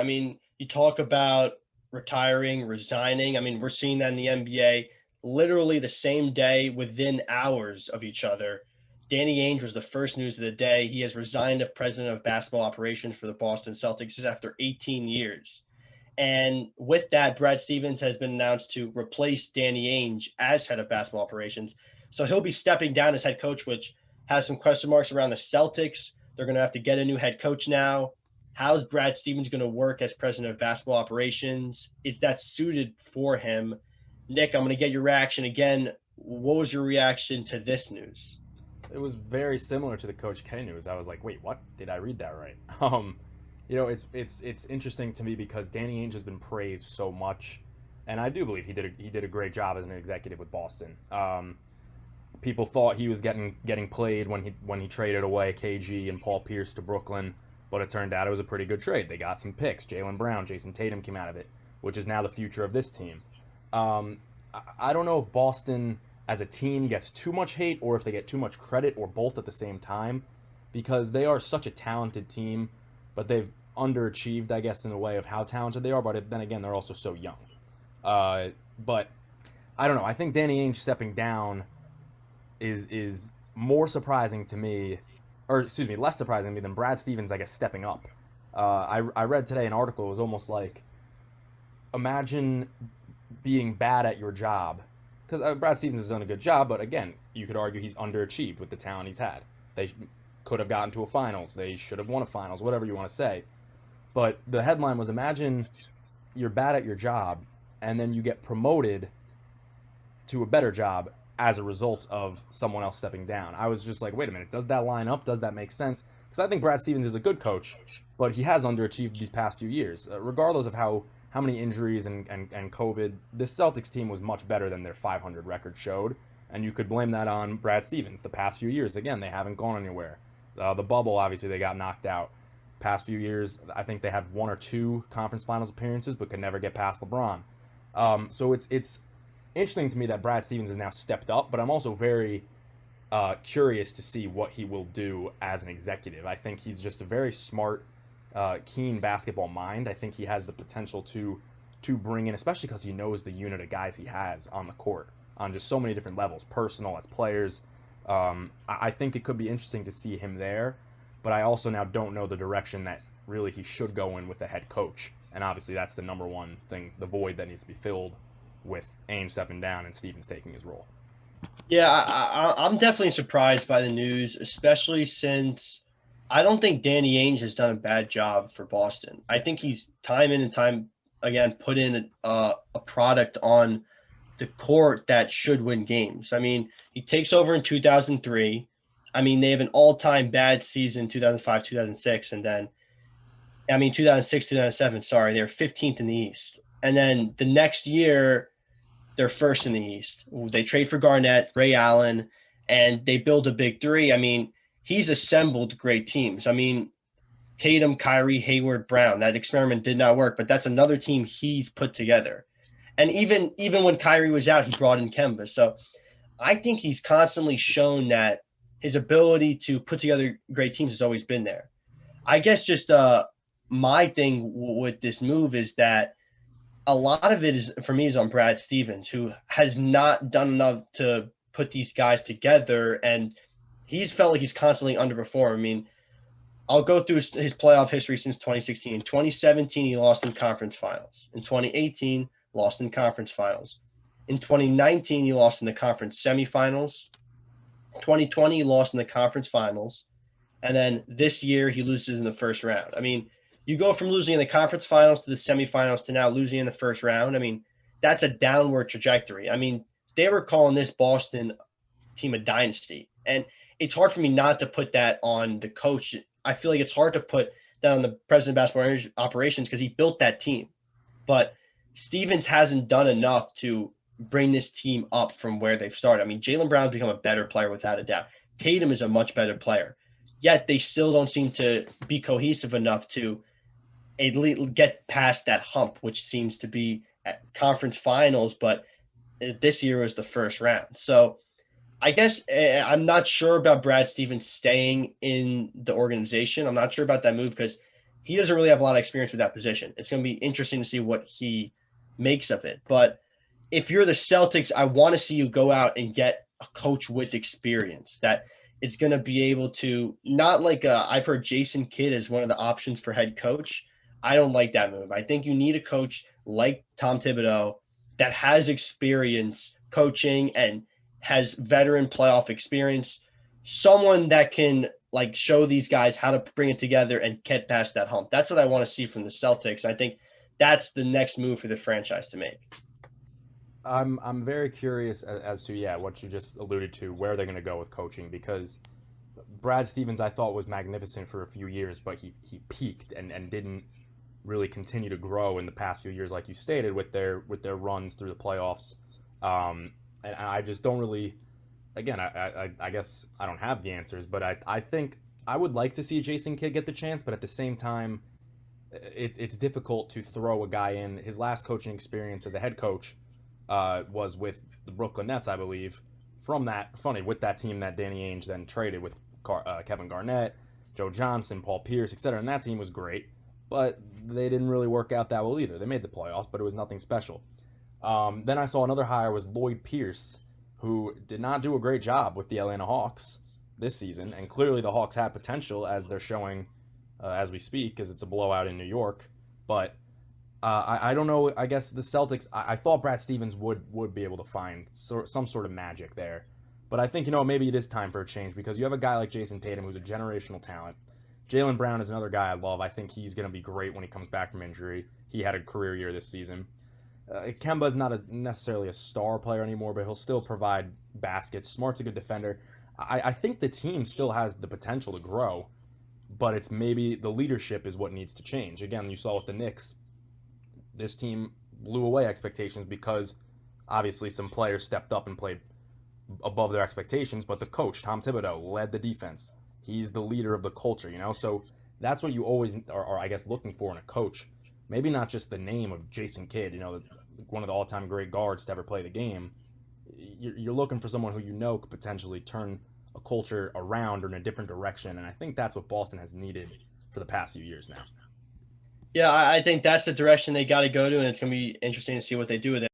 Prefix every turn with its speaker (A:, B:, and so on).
A: I mean, you talk about retiring, resigning. I mean, we're seeing that in the NBA literally the same day within hours of each other. Danny Ainge was the first news of the day. He has resigned as president of basketball operations for the Boston Celtics after 18 years. And with that, Brad Stevens has been announced to replace Danny Ainge as head of basketball operations. So he'll be stepping down as head coach, which has some question marks around the Celtics. They're going to have to get a new head coach now. How's Brad Stevens going to work as president of basketball operations? Is that suited for him? Nick, I'm going to get your reaction again. What was your reaction to this news?
B: It was very similar to the Coach K news. I was like, wait, what? Did I read that right? It's interesting to me because Danny Ainge has been praised so much, and I do believe he did a great job as an executive with Boston. People thought he was getting played when he traded away KG and Paul Pierce to Brooklyn, but it turned out it was a pretty good trade. They got some picks. Jaylen Brown, Jason Tatum came out of it, which is now the future of this team. I don't know if Boston as a team gets too much hate or if they get too much credit or both at the same time because they are such a talented team, but they've underachieved, I guess, in the way of how talented they are. But then again, they're also so young. But I don't know. I think Danny Ainge stepping down is more surprising to me, or excuse me, less surprising to me than Brad Stevens, I guess, stepping up. I read today an article. It was almost like imagine being bad at your job because Brad Stevens has done a good job, but again, you could argue he's underachieved with the talent he's had. They could have gotten to a finals. They should have won a finals, whatever you want to say. But the headline was imagine you're bad at your job and then you get promoted to a better job as a result of someone else stepping down. I was just like, wait a minute, does that line up? Does that make sense? Because I think Brad Stevens is a good coach, but he has underachieved these past few years. Regardless of how many injuries and COVID, this Celtics team was much better than their 500 record showed. And you could blame that on Brad Stevens. The past few years, again, they haven't gone anywhere. The bubble, obviously, they got knocked out. Past few years, I think they had one or two conference finals appearances, but could never get past LeBron. So it's interesting to me that Brad Stevens has now stepped up, but I'm also very curious to see what he will do as an executive. I think he's just a very smart, keen basketball mind. I think he has the potential to bring in, especially because he knows the unit of guys he has on the court on just so many different levels, personal as players. I think it could be interesting to see him there, but I also now don't know the direction that really he should go in with the head coach. And obviously that's the number one thing, the void that needs to be filled with Ainge stepping down and Stevens taking his role.
A: Yeah, I'm definitely surprised by the news, especially since I don't think Danny Ainge has done a bad job for Boston. I think he's time in and time again put in a product on the court that should win games. I mean, he takes over in 2003. I mean, they have an all-time bad season 2005, 2006, and then I mean 2006, 2007. Sorry, they're 15th in the East, and then the next year they're first in the East. They trade for Garnett, Ray Allen, and they build a big three. I mean, he's assembled great teams. I mean, Tatum, Kyrie, Hayward, Brown. That experiment did not work, but that's another team he's put together. And even when Kyrie was out, he brought in Kemba. So I think he's constantly shown that his ability to put together great teams has always been there. I guess just my thing with this move is that a lot of it is for me is on Brad Stevens, who has not done enough to put these guys together, and he's felt like he's constantly underperformed. I mean, I'll go through his playoff history since 2016. In 2017, he lost in conference finals. In 2018, lost in conference finals. In 2019, he lost in the conference semifinals. 2020, he lost in the conference finals. And then this year, he loses in the first round. I mean, you go from losing in the conference finals to the semifinals to now losing in the first round. I mean, that's a downward trajectory. I mean, they were calling this Boston team a dynasty. And it's hard for me not to put that on the coach. I feel like it's hard to put that on the president of basketball operations because he built that team. But Stevens hasn't done enough to bring this team up from where they've started. I mean, Jaylen Brown's become a better player without a doubt. Tatum is a much better player. Yet they still don't seem to be cohesive enough to at least get past that hump, which seems to be at conference finals, but this year was the first round. So I guess I'm not sure about Brad Stevens staying in the organization. I'm not sure about that move because he doesn't really have a lot of experience with that position. It's going to be interesting to see what he makes of it. But if you're the Celtics, I want to see you go out and get a coach with experience that is going to be able to not like I've heard Jason Kidd as one of the options for head coach. I don't like that move. I think you need a coach like Tom Thibodeau that has experience coaching and has veteran playoff experience, someone that can like show these guys how to bring it together and get past that hump. That's what I want to see from the Celtics. I think that's the next move for the franchise to make.
B: I'm very curious as to what you just alluded to, where they're going to go with coaching, because Brad Stevens I thought was magnificent for a few years, but he peaked and didn't really continue to grow in the past few years, like you stated, with their runs through the playoffs. And I just don't really. Again, I guess I don't have the answers, but I think I would like to see Jason Kidd get the chance, but at the same time, it's difficult to throw a guy in. His last coaching experience as a head coach was with the Brooklyn Nets, I believe. With that team that Danny Ainge then traded with Kevin Garnett, Joe Johnson, Paul Pierce, etc. And that team was great, but they didn't really work out that well either. They made the playoffs, but it was nothing special. Then I saw another hire was Lloyd Pierce, who did not do a great job with the Atlanta Hawks this season, and clearly the Hawks have potential, as they're showing as we speak, because it's a blowout in New York. But I don't know. I guess the Celtics. I thought Brad Stevens would be able to find some sort of magic there, but I think maybe it is time for a change, because you have a guy like Jason Tatum, who's a generational talent. Jaylen Brown is another guy I love. I think he's going to be great when he comes back from injury. He had a career year this season. Kemba's not necessarily a star player anymore, but he'll still provide baskets. Smart's a good defender. I think the team still has the potential to grow, but it's maybe the leadership is what needs to change. Again, you saw with the Knicks, this team blew away expectations because obviously some players stepped up and played above their expectations, but the coach, Tom Thibodeau, led the defense. He's the leader of the culture, so that's what you always are, I guess, looking for in a coach. Maybe not just the name of Jason Kidd, one of the all-time great guards to ever play the game. You're looking for someone who could potentially turn a culture around or in a different direction, and I think that's what Boston has needed for the past few years now.
A: Yeah, I think that's the direction they got to go to, and it's going to be interesting to see what they do with it.